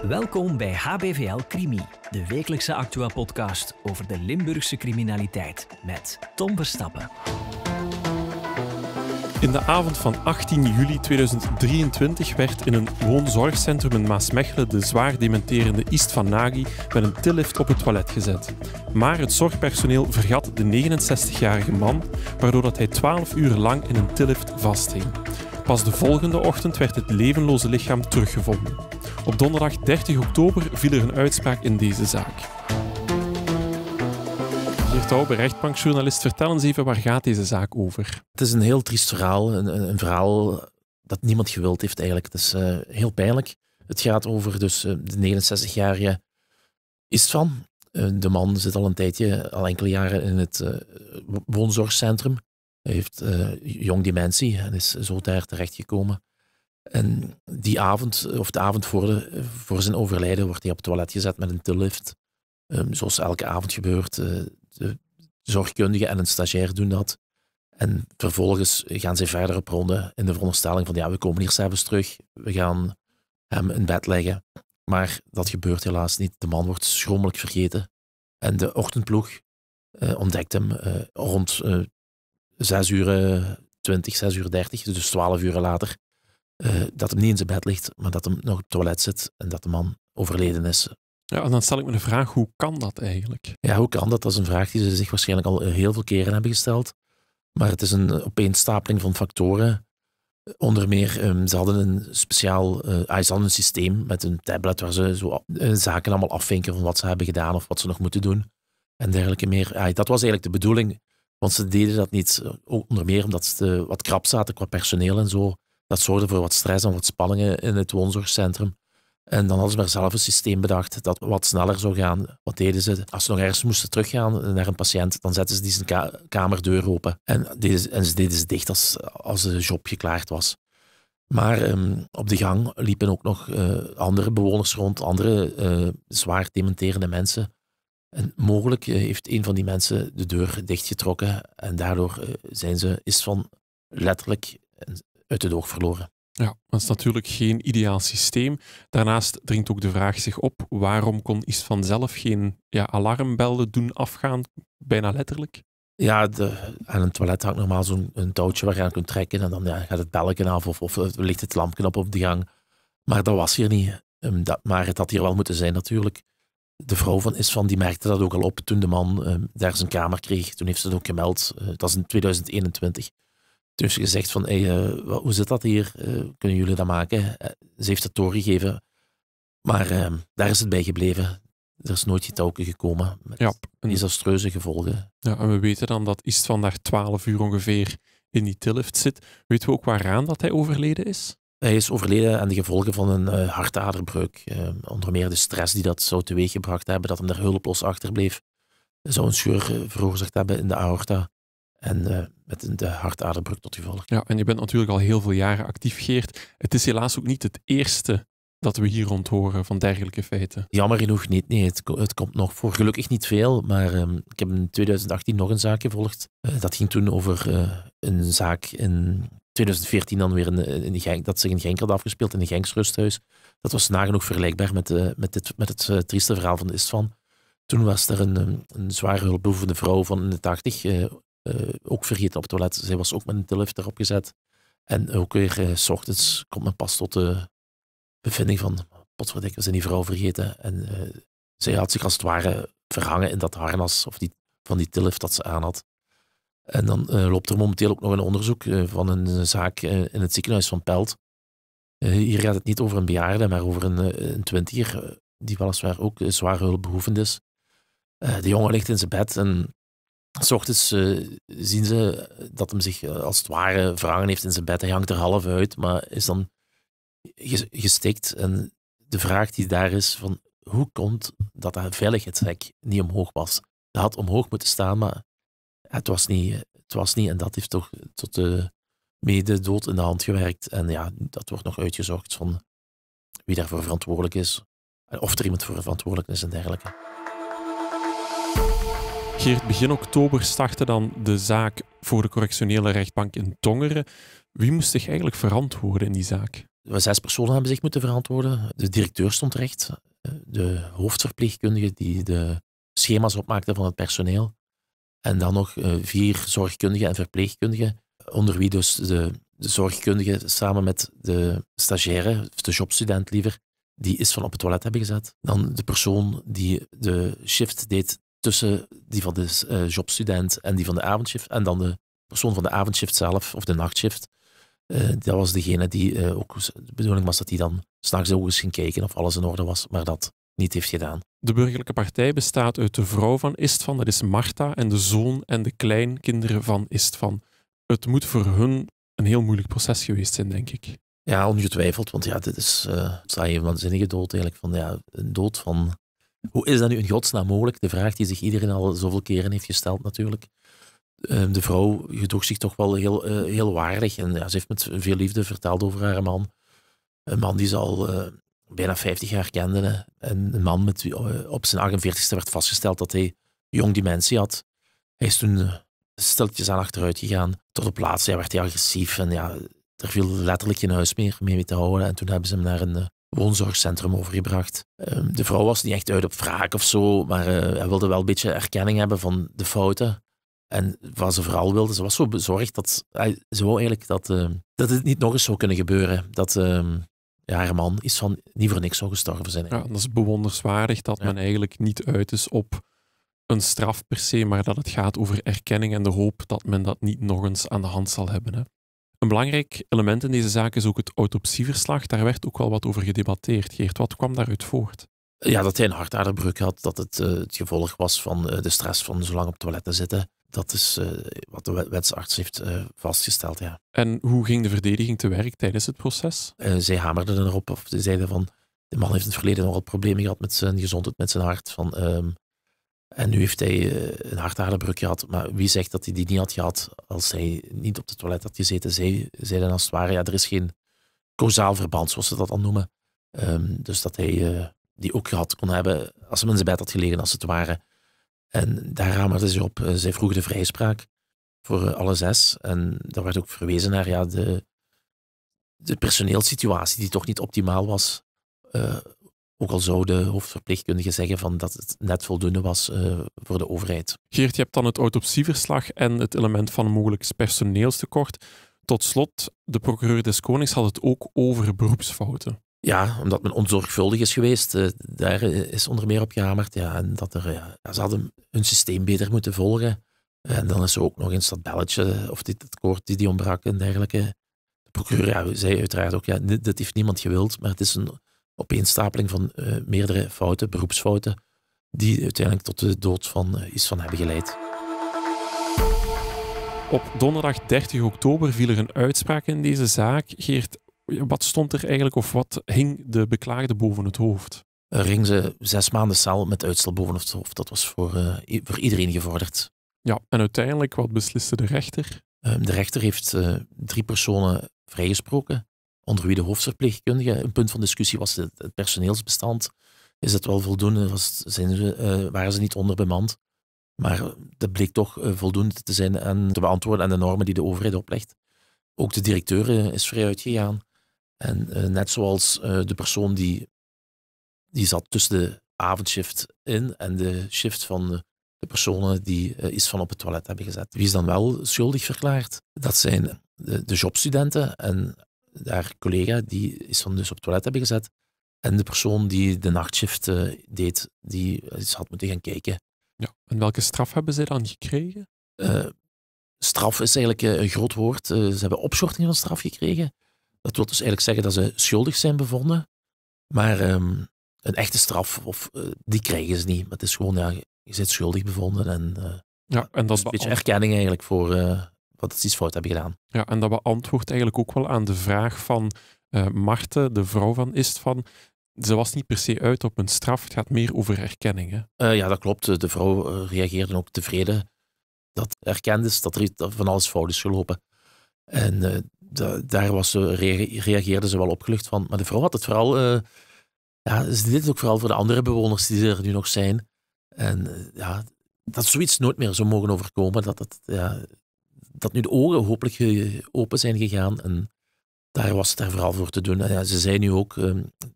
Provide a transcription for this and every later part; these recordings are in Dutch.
Welkom bij HBVL Crimi, de wekelijkse Actua-podcast over de Limburgse criminaliteit met Tom Verstappen. In de avond van 18 juli 2023 werd in een woonzorgcentrum in Maasmechelen de zwaar dementerende Istvan Nagy met een tillift op het toilet gezet. Maar het zorgpersoneel vergat de 69-jarige man, waardoor dat hij 12 uur lang in een tillift vasthing. Pas de volgende ochtend werd het levenloze lichaam teruggevonden. Op donderdag 30 oktober viel er een uitspraak in deze zaak. Geert Taube, rechtbankjournalist, vertel eens even, waar gaat deze zaak over? Het is een heel triest verhaal, een verhaal dat niemand gewild heeft eigenlijk. Het is heel pijnlijk. Het gaat over dus, de 69-jarige Istvan. De man zit al een tijdje, al enkele jaren in het woonzorgcentrum. Hij heeft jong dementie en is zo daar terechtgekomen. En die avond, of de avond voor zijn overlijden, wordt hij op het toilet gezet met een tillift. Zoals elke avond gebeurt. De zorgkundige en een stagiair doen dat. En vervolgens gaan zij verder op ronde in de veronderstelling van ja, we komen hier 's avonds terug. We gaan hem in bed leggen. Maar dat gebeurt helaas niet. De man wordt schromelijk vergeten. En de ochtendploeg ontdekt hem rond 6 uur 20, 6 uur 30, dus 12 uur later. Dat hem niet in zijn bed ligt, maar dat hem nog op het toilet zit en dat de man overleden is. Ja, en dan stel ik me de vraag, hoe kan dat eigenlijk? Ja, hoe kan dat? Dat is een vraag die ze zich waarschijnlijk al heel veel keren hebben gesteld. Maar het is een opeenstapeling van factoren. Onder meer, ze hadden een speciaal een systeem met een tablet waar ze zo zaken allemaal afvinken van wat ze hebben gedaan of wat ze nog moeten doen. En dergelijke meer. Dat was eigenlijk de bedoeling. Want ze deden dat niet, onder meer omdat ze wat krap zaten qua personeel en zo. Dat zorgde voor wat stress en wat spanningen in het woonzorgcentrum. En dan hadden ze maar zelf een systeem bedacht dat wat sneller zou gaan. Wat deden ze? Als ze nog ergens moesten teruggaan naar een patiënt, dan zetten ze die zijn kamerdeur open. En ze deden ze dicht als de job geklaard was. Maar op de gang liepen ook nog andere bewoners rond, andere zwaar dementerende mensen. En mogelijk heeft een van die mensen de deur dichtgetrokken en daardoor zijn ze Istvan letterlijk uit het oog verloren. Ja, dat is natuurlijk geen ideaal systeem. Daarnaast dringt ook de vraag zich op, waarom kon Istvan zelf geen alarmbellen doen afgaan, bijna letterlijk? Ja, aan een toilet hangt normaal zo'n touwtje waar je aan kunt trekken en dan gaat het belletje af of ligt het lampje op de gang. Maar dat was hier niet. Maar het had hier wel moeten zijn natuurlijk. De vrouw van Istvan die merkte dat ook al op toen de man daar zijn kamer kreeg. Toen heeft ze het ook gemeld. Dat was in 2021. Toen heeft ze gezegd van, hoe zit dat hier? Kunnen jullie dat maken? Ze heeft het doorgegeven. Maar daar is het bij gebleven. Er is nooit getouwke gekomen met desastreuze gevolgen. Ja, en we weten dan dat Istvan daar 12 uur ongeveer in die tillift zit. Weten we ook waaraan dat hij overleden is? Hij is overleden aan de gevolgen van een hartaderbreuk. Onder meer de stress die dat zou teweeggebracht hebben, dat hem daar hulpeloos achterbleef. Zou een scheur veroorzaakt hebben in de aorta. En met de hartaderbreuk tot gevolg. Ja, en je bent natuurlijk al heel veel jaren actief, Geert. Het is helaas ook niet het eerste dat we hier rond horen van dergelijke feiten. Jammer genoeg niet. Nee, het komt nog voor. Gelukkig niet veel, maar ik heb in 2018 nog een zaak gevolgd. Dat ging toen over een zaak in 2014 dan weer in Genk, dat zich in Genk had afgespeeld, in een Genks rusthuis. Dat was nagenoeg vergelijkbaar met het trieste verhaal van Istvan. Toen was er een zwaar hulpbehoevende vrouw van in de 80, ook vergeten op het toilet. Zij was ook met een tillift erop gezet. En ook weer 's ochtends komt men pas tot de bevinding van potverdikke, we zijn die vrouw vergeten. En zij had zich als het ware verhangen in dat harnas of van die tillift dat ze aan had. En dan loopt er momenteel ook nog een onderzoek van een zaak in het ziekenhuis van Pelt. Hier gaat het niet over een bejaarde, maar over een 20er, die weliswaar ook zwaar hulpbehoevend is. De jongen ligt in zijn bed en 's ochtends zien ze dat hem zich als het ware verhangen heeft in zijn bed. Hij hangt er half uit, maar is dan gestikt. En de vraag die daar is, van hoe komt dat veiligheidshek niet omhoog was? Dat had omhoog moeten staan, maar het was niet. En dat heeft toch tot de dood in de hand gewerkt. En ja, dat wordt nog uitgezocht van wie daarvoor verantwoordelijk is. Of er iemand voor verantwoordelijk is en dergelijke. Geert, begin oktober startte dan de zaak voor de correctionele rechtbank in Tongeren. Wie moest zich eigenlijk verantwoorden in die zaak? 6 personen hebben zich moeten verantwoorden. De directeur stond terecht. De hoofdverpleegkundige die de schema's opmaakte van het personeel. En dan nog 4 zorgkundigen en verpleegkundigen, onder wie dus de zorgkundige samen met de stagiaire, of de jobstudent liever, die is van op het toilet hebben gezet. Dan de persoon die de shift deed tussen die van de jobstudent en die van de avondshift. En dan de persoon van de avondshift zelf, of de nachtshift. Dat was degene die ook, de bedoeling was dat hij dan 's nachts ook eens ging kijken of alles in orde was, maar dat niet heeft gedaan. De burgerlijke partij bestaat uit de vrouw van Istvan, dat is Marta, en de zoon en de kleinkinderen van Istvan. Het moet voor hun een heel moeilijk proces geweest zijn, denk ik. Ja, ongetwijfeld, want ja, dit is een waanzinnige dood eigenlijk. Een dood van... Hoe is dat nu in godsnaam mogelijk? De vraag die zich iedereen al zoveel keren heeft gesteld natuurlijk. De vrouw gedroeg zich toch wel heel waardig en ja, ze heeft met veel liefde verteld over haar man. Een man die ze al bijna 50 jaar kende. En een man met op zijn 48e werd vastgesteld dat hij jong dementie had. Hij is toen stiltjes aan achteruit gegaan. Tot op plaats werd hij agressief en ja, er viel letterlijk geen huis meer mee te houden. En toen hebben ze hem naar een woonzorgcentrum overgebracht. De vrouw was niet echt uit op wraak of zo, maar hij wilde wel een beetje erkenning hebben van de fouten. En wat ze vooral wilde, ze was zo bezorgd dat ze wou eigenlijk dat het niet nog eens zou kunnen gebeuren. Dat haar man is van niet voor niks zou gestorven zijn. Ja, dat is bewonderenswaardig dat men eigenlijk niet uit is op een straf per se, maar dat het gaat over erkenning en de hoop dat men dat niet nog eens aan de hand zal hebben. Hè. Een belangrijk element in deze zaak is ook het autopsieverslag. Daar werd ook wel wat over gedebatteerd. Geert, wat kwam daaruit voort? Ja, dat hij een hartaderbreuk had, dat het het gevolg was van de stress van zo lang op het toilet te zitten. Dat is wat de wetsarts heeft vastgesteld, ja. En hoe ging de verdediging te werk tijdens het proces? Zij hamerden erop, of ze zeiden van, de man heeft in het verleden nogal problemen gehad met zijn gezondheid, met zijn hart. En nu heeft hij een hartaderbreuk gehad, maar wie zegt dat hij die niet had gehad als hij niet op het toilet had gezeten? Zij zeiden als het ware, ja, er is geen causaal verband, zoals ze dat dan noemen. Dus dat hij die ook gehad kon hebben als hem in zijn bed had gelegen, als het ware. En daar hamerden ze op. Zij vroegen de vrijspraak voor alle 6. En daar werd ook verwezen naar ja, de personeelssituatie die toch niet optimaal was. Ook al zou de hoofdverpleegkundige zeggen van dat het net voldoende was voor de overheid. Geert, je hebt dan het autopsieverslag en het element van een mogelijk personeelstekort. Tot slot, de procureur des Konings had het ook over beroepsfouten. Ja, omdat men onzorgvuldig is geweest. Daar is onder meer op gehamerd. Ja, en dat ze hadden hun systeem beter moeten volgen. En dan is er ook nog eens dat belletje, of het koord die ontbrak en dergelijke. De procureur zei uiteraard ook, ja, dit heeft niemand gewild, maar het is een opeenstapeling van meerdere fouten, beroepsfouten, die uiteindelijk tot de dood van Istvan hebben geleid. Op donderdag 30 oktober viel er een uitspraak in deze zaak. Geert, wat stond er eigenlijk, of wat hing de beklaagde boven het hoofd? Er hing ze 6 maanden cel met uitstel boven het hoofd. Dat was voor iedereen gevorderd. Ja, en uiteindelijk, wat besliste de rechter? De rechter heeft 3 personen vrijgesproken, onder wie de hoofdverpleegkundige. Een punt van discussie was het personeelsbestand. Is het wel voldoende? Waren ze niet onderbemand? Maar dat bleek toch voldoende te zijn en te beantwoorden aan de normen die de overheid oplegt. Ook de directeur is vrij uitgegaan. En net zoals de persoon die zat tussen de avondshift in en de shift van de personen die Istvan op het toilet hebben gezet. Wie is dan wel schuldig verklaard? Dat zijn de jobstudenten en haar collega die Istvan dus op het toilet hebben gezet. En de persoon die de nachtshift deed, die had moeten gaan kijken. Ja, en welke straf hebben zij dan gekregen? Straf is eigenlijk een groot woord. Ze hebben opschorting van straf gekregen. Dat wil dus eigenlijk zeggen dat ze schuldig zijn bevonden. Maar een echte straf, die krijgen ze niet. Maar het is gewoon, ja, je bent schuldig bevonden. En dat is een beetje erkenning eigenlijk voor wat ze iets fout hebben gedaan. Ja, en dat beantwoordt eigenlijk ook wel aan de vraag van Marten, de vrouw van Istvan. Ze was niet per se uit op een straf, het gaat meer over erkenning. Hè? Ja, dat klopt. De vrouw reageerde ook tevreden dat erkend is dat er van alles fout is gelopen. En daar reageerde ze wel opgelucht van. Maar de vrouw had het vooral... ze deed het ook vooral voor de andere bewoners die er nu nog zijn. En dat zoiets nooit meer zou mogen overkomen. Dat nu de ogen hopelijk open zijn gegaan. En daar was het daar vooral voor te doen. En ja, ze zei nu ook,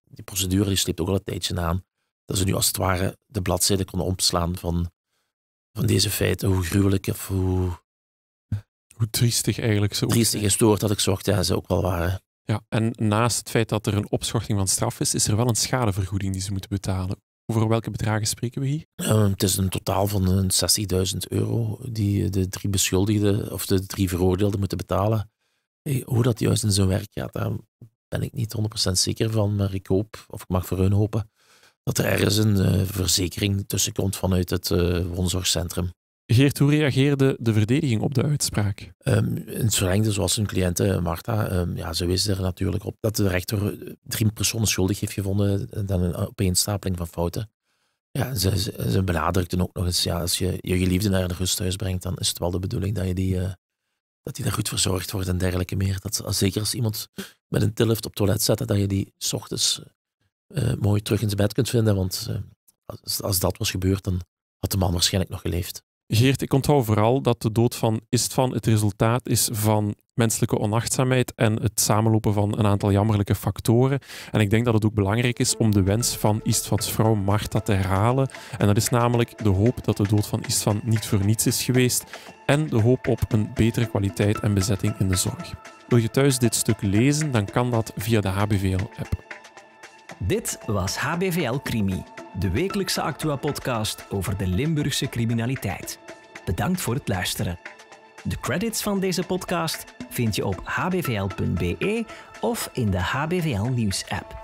die procedure die sleept ook al een tijdje aan, dat ze nu als het ware de bladzijde konden omslaan van deze feiten, hoe gruwelijk of hoe triestig eigenlijk ze ook triestig en stoort dat ik zocht, ja, ze ook wel waren. Ja, en naast het feit dat er een opschorting van straf is er wel een schadevergoeding die ze moeten betalen. Over welke bedragen spreken we hier? Het is een totaal van €60.000 die de 3 beschuldigden of de 3 veroordeelden moeten betalen. Hoe dat juist in zijn werk gaat, daar ben ik niet 100% zeker van, maar ik hoop, of ik mag voor hun hopen, dat er ergens een verzekering tussenkomt vanuit het woonzorgcentrum. Geert, hoe reageerde de verdediging op de uitspraak? In het verlengde, zoals hun cliënte Marta, ze wees er natuurlijk op dat de rechter 3 personen schuldig heeft gevonden dan een opeenstapeling van fouten. Ja, ze benadrukten ook nog eens, ja, als je je geliefde naar een rusthuis brengt, dan is het wel de bedoeling dat die daar goed verzorgd wordt en dergelijke meer. Zeker als iemand met een tillift op toilet zet, dat je die 's ochtends mooi terug in zijn bed kunt vinden, want als dat was gebeurd, dan had de man waarschijnlijk nog geleefd. Geert, ik onthoud vooral dat de dood van Istvan het resultaat is van menselijke onachtzaamheid en het samenlopen van een aantal jammerlijke factoren. En ik denk dat het ook belangrijk is om de wens van Istvans vrouw Marta te herhalen. En dat is namelijk de hoop dat de dood van Istvan niet voor niets is geweest en de hoop op een betere kwaliteit en bezetting in de zorg. Wil je thuis dit stuk lezen, dan kan dat via de HBVL-app. Dit was HBVL Crimi, de wekelijkse Actua-podcast over de Limburgse criminaliteit. Bedankt voor het luisteren. De credits van deze podcast vind je op hbvl.be of in de HBVL Nieuws-app.